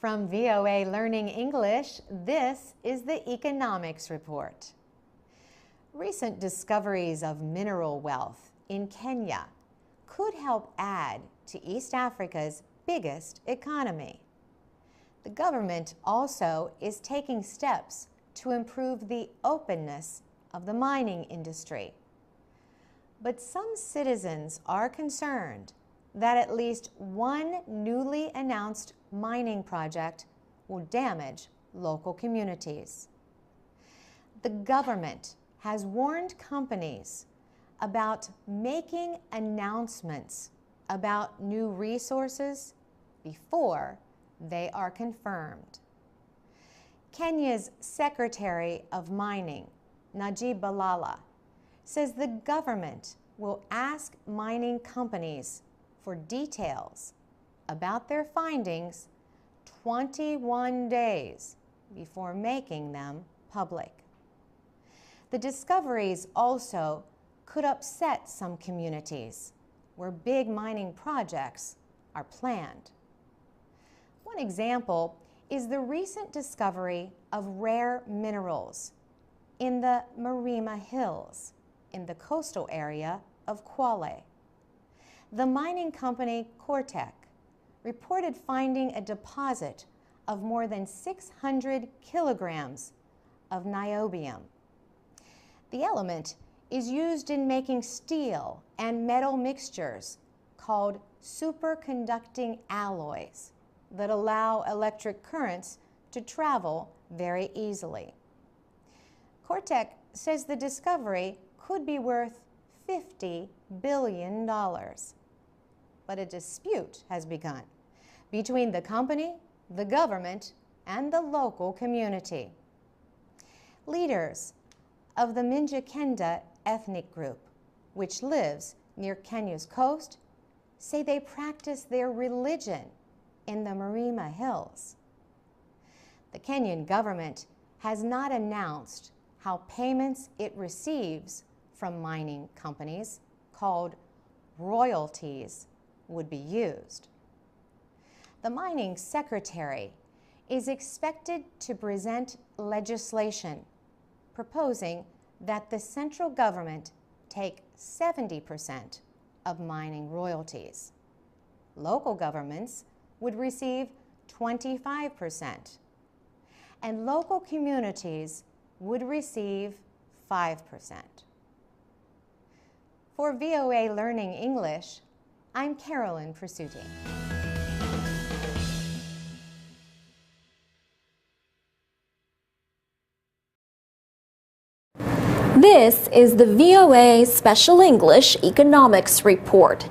From VOA Learning English, this is the Economics Report. Recent discoveries of mineral wealth in Kenya could help add to East Africa's biggest economy. The government also is taking steps to improve the openness of the mining industry. But some citizens are concerned that at least one newly announced mining project will damage local communities. The government has warned companies about making announcements about new resources before they are confirmed. Kenya's Secretary of Mining, Najib Balala, says the government will ask mining companies for details about their findings 21 days before making them public. The discoveries also could upset some communities where big mining projects are planned. One example is the recent discovery of rare minerals in the Marima Hills in the coastal area of Kwale. The mining company Cortec reported finding a deposit of more than 600 kilograms of niobium. The element is used in making steel and metal mixtures called superconducting alloys that allow electric currents to travel very easily. Cortec says the discovery could be worth $50 billion. But a dispute has begun between the company, the government, and the local community. Leaders of the Minjikenda ethnic group, which lives near Kenya's coast, say they practice their religion in the Marima Hills. The Kenyan government has not announced how payments it receives from mining companies, called royalties, would be used. The mining secretary is expected to present legislation proposing that the central government take 70% of mining royalties. Local governments would receive 25%, and local communities would receive 5%. For VOA Learning English, I'm Carolyn Persutti. This is the VOA Special English Economics Report.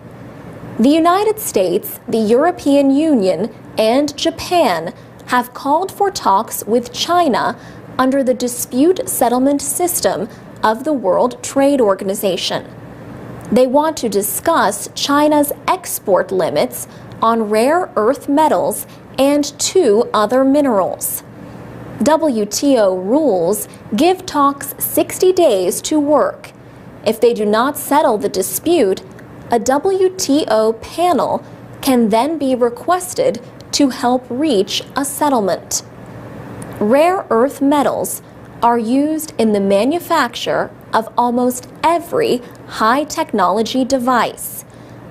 The United States, the European Union, and Japan have called for talks with China under the dispute settlement system of the World Trade Organization. They want to discuss China's export limits on rare earth metals and 2 other minerals. WTO rules give talks 60 days to work. If they do not settle the dispute, a WTO panel can then be requested to help reach a settlement. Rare earth metals are used in the manufacture of almost every high-technology device,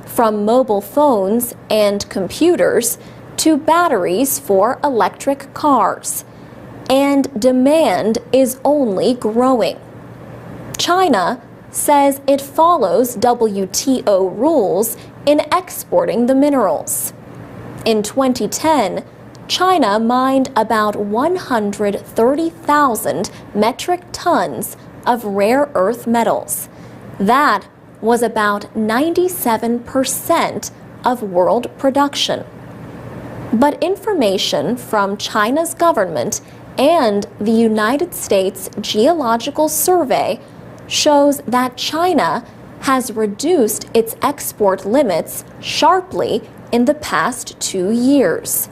from mobile phones and computers to batteries for electric cars, and demand is only growing. China says it follows WTO rules in exporting the minerals. In 2010, China mined about 130,000 metric tons of rare earth metals. That was about 97% of world production. But information from China's government and the United States Geological Survey shows that China has reduced its export limits sharply in the past 2 years.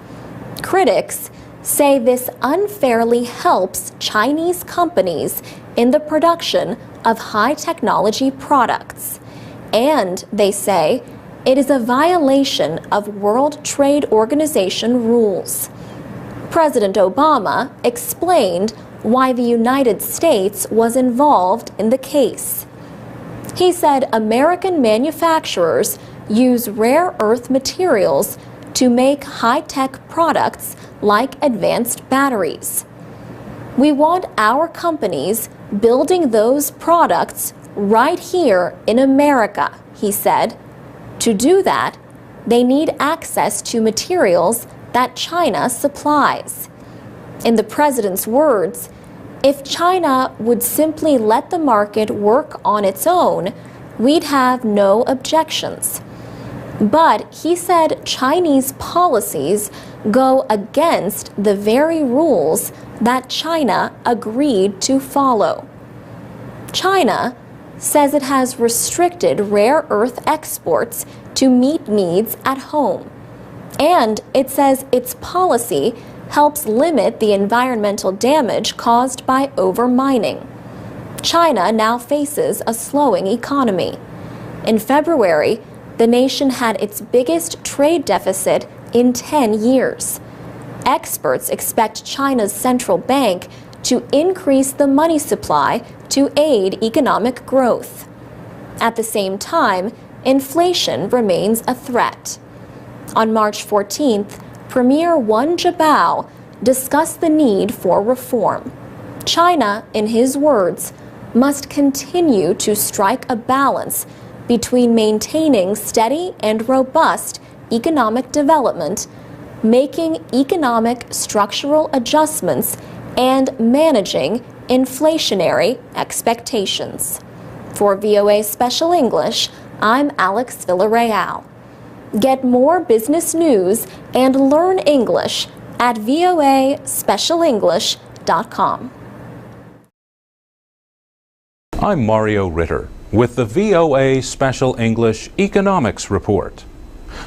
Critics say this unfairly helps Chinese companies in the production of high-technology products, and they say it is a violation of World Trade Organization rules. President Obama explained why the United States was involved in the case. He said American manufacturers use rare earth materials to make high-tech products like advanced batteries. We want our companies building those products right here in America, he said. To do that, they need access to materials that China supplies. In the president's words, if China would simply let the market work on its own, we'd have no objections. But he said Chinese policies go against the very rules that China agreed to follow. China says it has restricted rare earth exports to meet needs at home. And it says its policy helps limit the environmental damage caused by overmining. China now faces a slowing economy. In February, the nation had its biggest trade deficit in 10 years. Experts expect China's central bank to increase the money supply to aid economic growth. At the same time, inflation remains a threat. On March 14th, Premier Wen Jiabao discussed the need for reform. China, in his words, must continue to strike a balance between maintaining steady and robust economic development, making economic structural adjustments, and managing inflationary expectations. For VOA Special English, I'm Alex Villarreal. Get more business news and learn English at voaspecialenglish.com. I'm Mario Ritter with the VOA Special English Economics Report.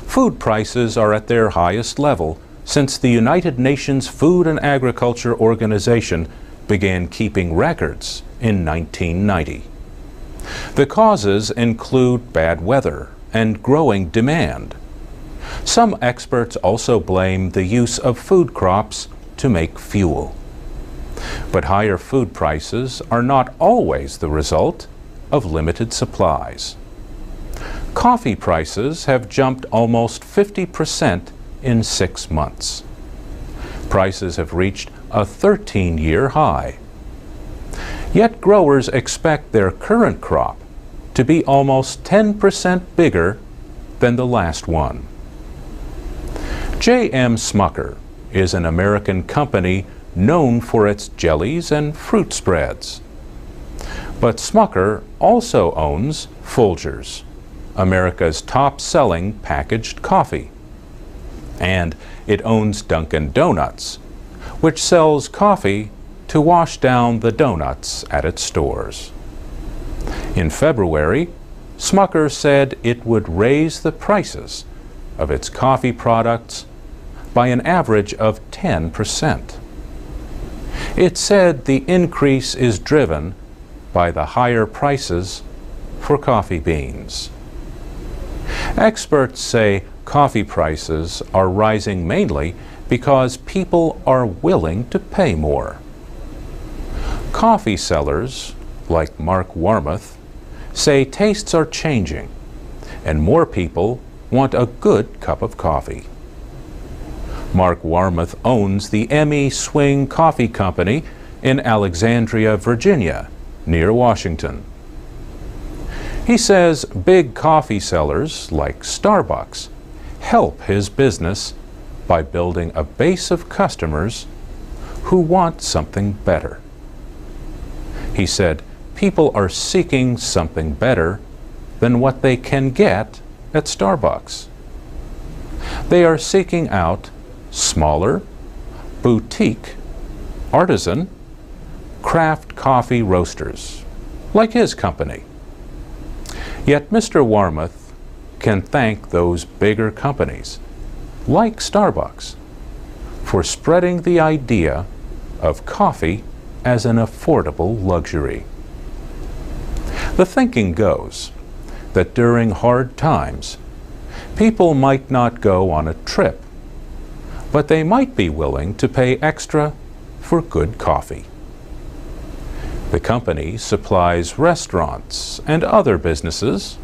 Food prices are at their highest level since the United Nations Food and Agriculture Organization began keeping records in 1990. The causes include bad weather and growing demand. Some experts also blame the use of food crops to make fuel. But higher food prices are not always the result of limited supplies. Coffee prices have jumped almost 50% in 6 months. Prices have reached a 13-year high. Yet growers expect their current crop to be almost 10% bigger than the last one. J.M. Smucker is an American company known for its jellies and fruit spreads. But Smucker also owns Folgers, America's top-selling packaged coffee. And it owns Dunkin' Donuts, which sells coffee to wash down the donuts at its stores. In February, Smucker said it would raise the prices of its coffee products by an average of 10%. It said the increase is driven by the higher prices for coffee beans. Experts say coffee prices are rising mainly because people are willing to pay more. Coffee sellers, like Mark Warmoth, say tastes are changing and more people want a good cup of coffee. Mark Warmoth owns the Emmy Swing Coffee Company in Alexandria, Virginia, near Washington. He says big coffee sellers like Starbucks help his business by building a base of customers who want something better. He said people are seeking something better than what they can get at Starbucks. They are seeking out smaller, boutique, artisan, craft coffee roasters, like his company. Yet Mr. Warmoth can thank those bigger companies, like Starbucks, for spreading the idea of coffee as an affordable luxury. The thinking goes that during hard times, people might not go on a trip, but they might be willing to pay extra for good coffee. The company supplies restaurants and other businesses,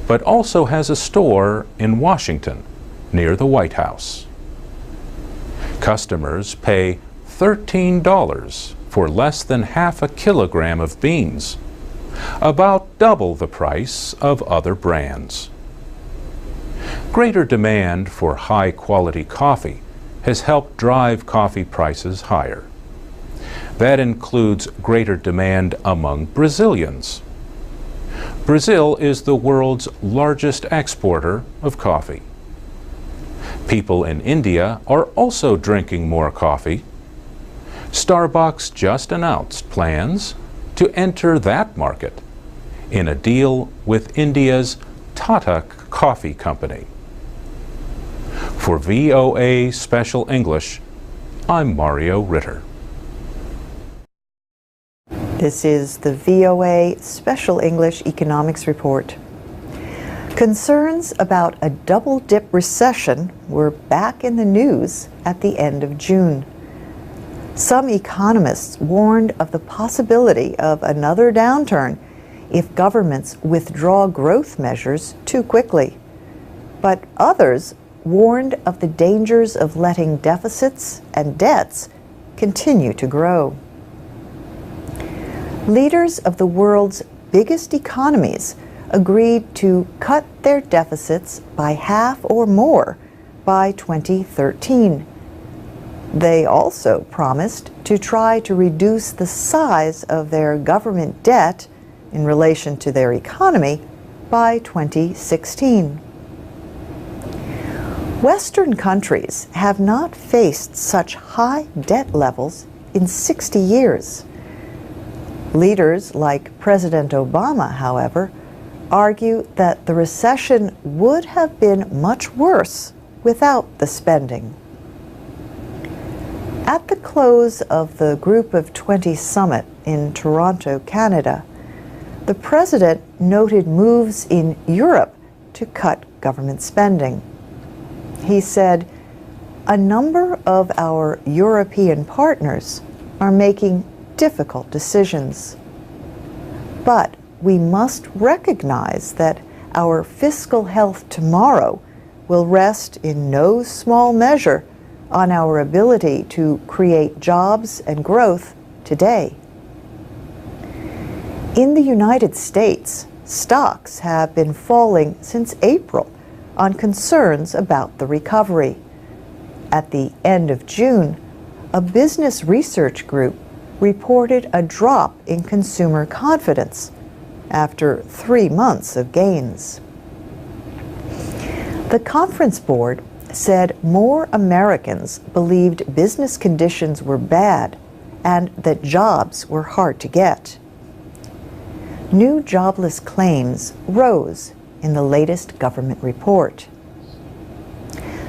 but also has a store in Washington near the White House. Customers pay $13 for less than half a kilogram of beans, about double the price of other brands. Greater demand for high-quality coffee has helped drive coffee prices higher. That includes greater demand among Brazilians. Brazil is the world's largest exporter of coffee. People in India are also drinking more coffee. Starbucks just announced plans to enter that market in a deal with India's Tata Coffee Company. For VOA Special English, I'm Mario Ritter. This is the VOA Special English Economics Report. Concerns about a double-dip recession were back in the news at the end of June. Some economists warned of the possibility of another downturn if governments withdraw growth measures too quickly. But others warned of the dangers of letting deficits and debts continue to grow. Leaders of the world's biggest economies agreed to cut their deficits by half or more by 2013. They also promised to try to reduce the size of their government debt in relation to their economy by 2016. Western countries have not faced such high debt levels in 60 years. Leaders like President Obama, however, argue that the recession would have been much worse without the spending. At the close of the Group of 20 summit in Toronto, Canada, the president noted moves in Europe to cut government spending. He said, "A number of our European partners are making difficult decisions. But we must recognize that our fiscal health tomorrow will rest in no small measure on our ability to create jobs and growth today." In the United States, stocks have been falling since April on concerns about the recovery. At the end of June, a business research group reported a drop in consumer confidence after 3 months of gains. The conference board said more Americans believed business conditions were bad and that jobs were hard to get. New jobless claims rose in the latest government report.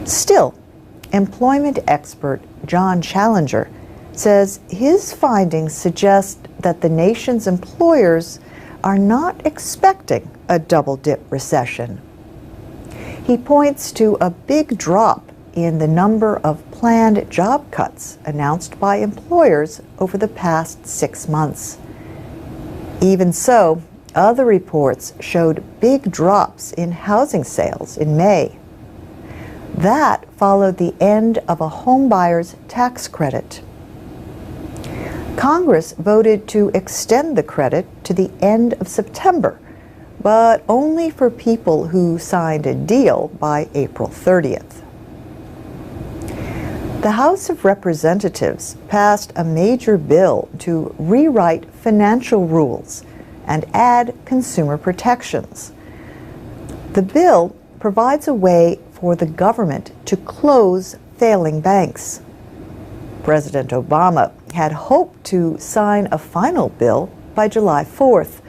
Still, employment expert John Challenger says his findings suggest that the nation's employers are not expecting a double-dip recession. He points to a big drop in the number of planned job cuts announced by employers over the past 6 months. Even so, other reports showed big drops in housing sales in May. That followed the end of a homebuyer's tax credit. Congress voted to extend the credit to the end of September, but only for people who signed a deal by April 30th. The House of Representatives passed a major bill to rewrite financial rules and add consumer protections. The bill provides a way for the government to close failing banks. President Obama had hoped to sign a final bill by July 4th,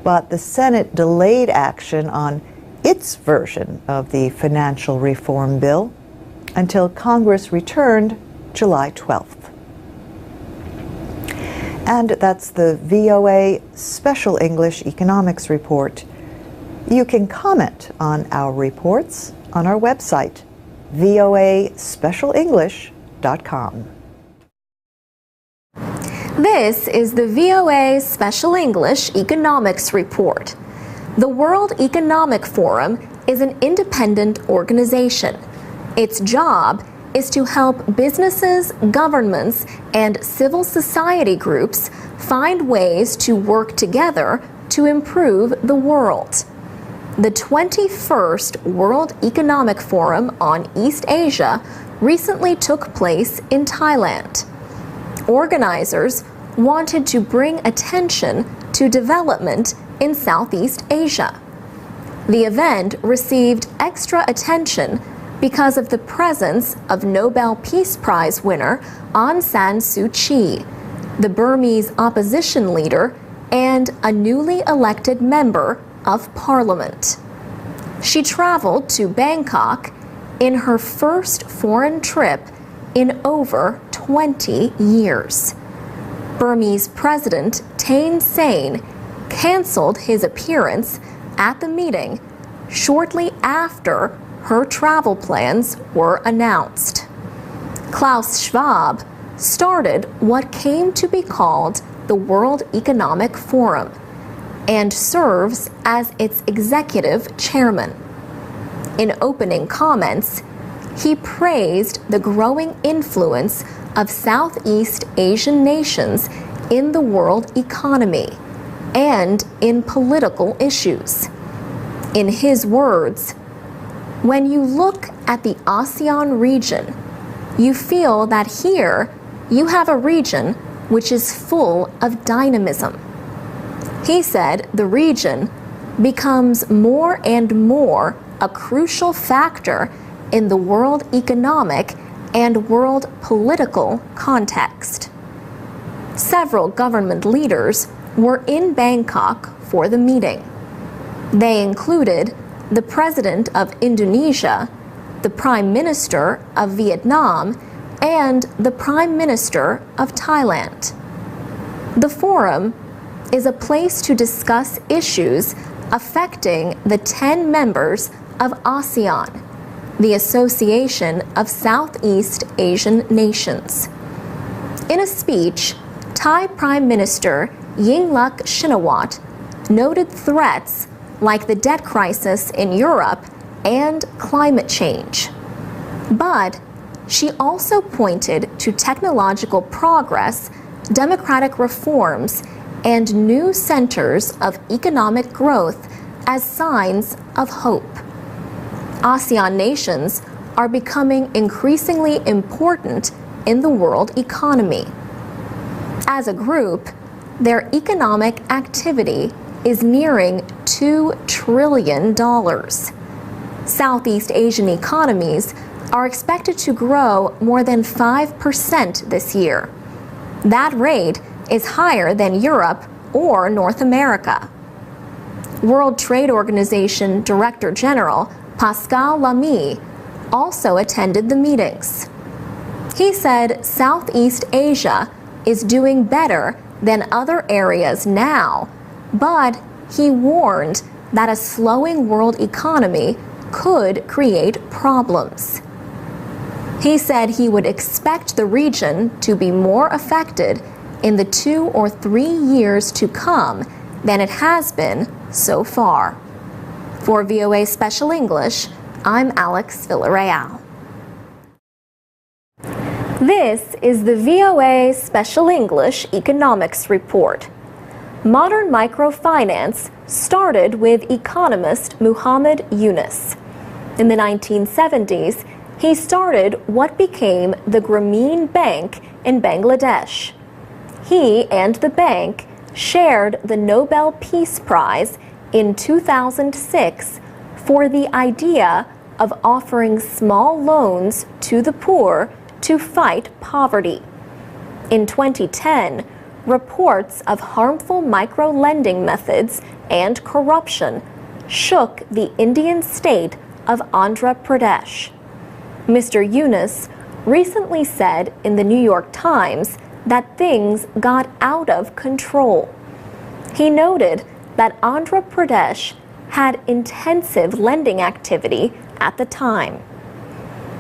but the Senate delayed action on its version of the financial reform bill until Congress returned July 12th. And that's the VOA Special English Economics Report. You can comment on our reports on our website, voaspecialenglish.com. This is the VOA Special English Economics Report. The World Economic Forum is an independent organization. Its job is to help businesses, governments, and civil society groups find ways to work together to improve the world. The 21st World Economic Forum on East Asia recently took place in Thailand. Organizers wanted to bring attention to development in Southeast Asia. The event received extra attention because of the presence of Nobel Peace Prize winner Aung San Suu Kyi, the Burmese opposition leader, and a newly elected member of parliament. She traveled to Bangkok in her first foreign trip in over 20 years. Burmese President Thein Sein canceled his appearance at the meeting shortly after her travel plans were announced. Klaus Schwab started what came to be called the World Economic Forum and serves as its executive chairman. In opening comments, he praised the growing influence of Southeast Asian nations in the world economy and in political issues. In his words, "When you look at the ASEAN region, you feel that here you have a region which is full of dynamism." He said the region becomes more and more a crucial factor in the world economic and world political context. Several government leaders were in Bangkok for the meeting. They included the President of Indonesia, the Prime Minister of Vietnam, and the Prime Minister of Thailand. The forum is a place to discuss issues affecting the 10 members of ASEAN, the Association of Southeast Asian Nations. In a speech, Thai Prime Minister Yingluck Shinawatra noted threats like the debt crisis in Europe and climate change. But she also pointed to technological progress, democratic reforms, and new centers of economic growth as signs of hope. ASEAN nations are becoming increasingly important in the world economy. As a group, their economic activity is nearing $2 trillion. Southeast Asian economies are expected to grow more than 5% this year. That rate is higher than Europe or North America. World Trade Organization Director General Pascal Lamy also attended the meetings. He said Southeast Asia is doing better than other areas now, but he warned that a slowing world economy could create problems. He said he would expect the region to be more affected in the 2 or 3 years to come than it has been so far. For VOA Special English, I'm Alex Villarreal. This is the VOA Special English Economics Report. Modern microfinance started with economist Muhammad Yunus. In the 1970s, he started what became the Grameen Bank in Bangladesh. He and the bank shared the Nobel Peace Prize in 2006 for the idea of offering small loans to the poor to fight poverty. In 2010, reports of harmful micro-lending methods and corruption shook the Indian state of Andhra Pradesh. Mr. Yunus recently said in the New York Times that things got out of control. He noted that Andhra Pradesh had intensive lending activity at the time.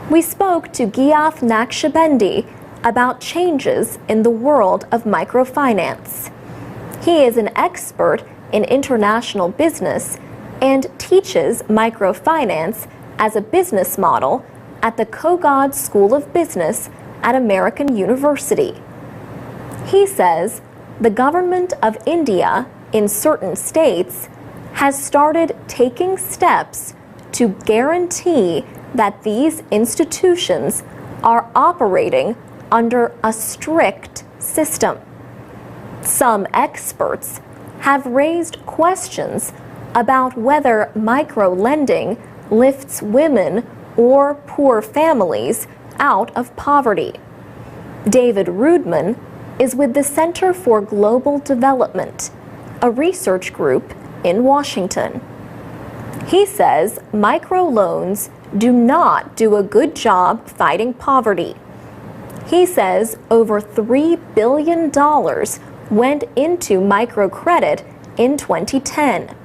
We spoke to Giath Naqshbendi about changes in the world of microfinance. He is an expert in international business and teaches microfinance as a business model at the Kogod School of Business at American University. He says the government of India in certain states has started taking steps to guarantee that these institutions are operating under a strict system. Some experts have raised questions about whether micro-lending lifts women or poor families out of poverty. David Rudman is with the Center for Global Development, a research group in Washington. He says microloans do not do a good job fighting poverty. He says over $3 billion went into microcredit in 2010.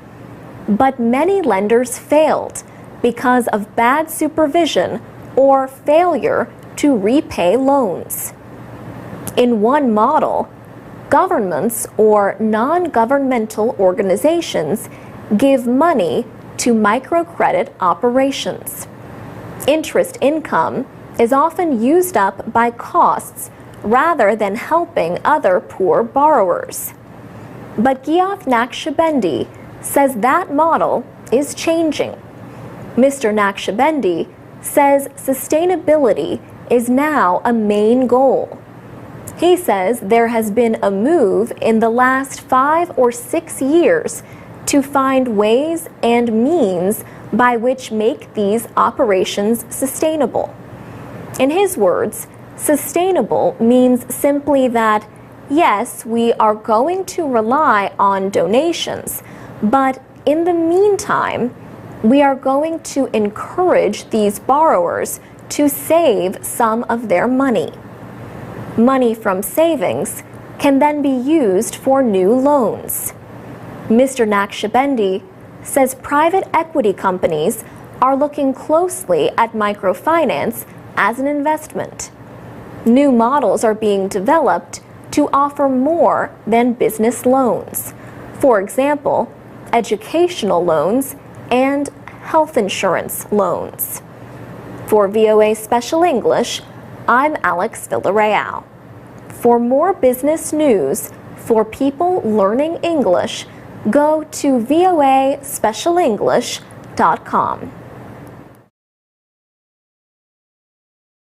But many lenders failed because of bad supervision or failure to repay loans. In one model, governments or non-governmental organizations give money to microcredit operations. Interest income is often used up by costs rather than helping other poor borrowers. But Giath Naqshbendi says that model is changing. Mr. Naqshbendi says sustainability is now a main goal. He says there has been a move in the last 5 or 6 years to find ways and means by which make these operations sustainable. In his words, sustainable means simply that, yes, we are going to rely on donations, but in the meantime, we are going to encourage these borrowers to save some of their money. Money from savings can then be used for new loans. Mr. Naqshbendi says private equity companies are looking closely at microfinance as an investment. New models are being developed to offer more than business loans. For example, educational loans and health insurance loans. For VOA Special English, I'm Alex Villarreal. For more business news for people learning English, go to voaspecialenglish.com.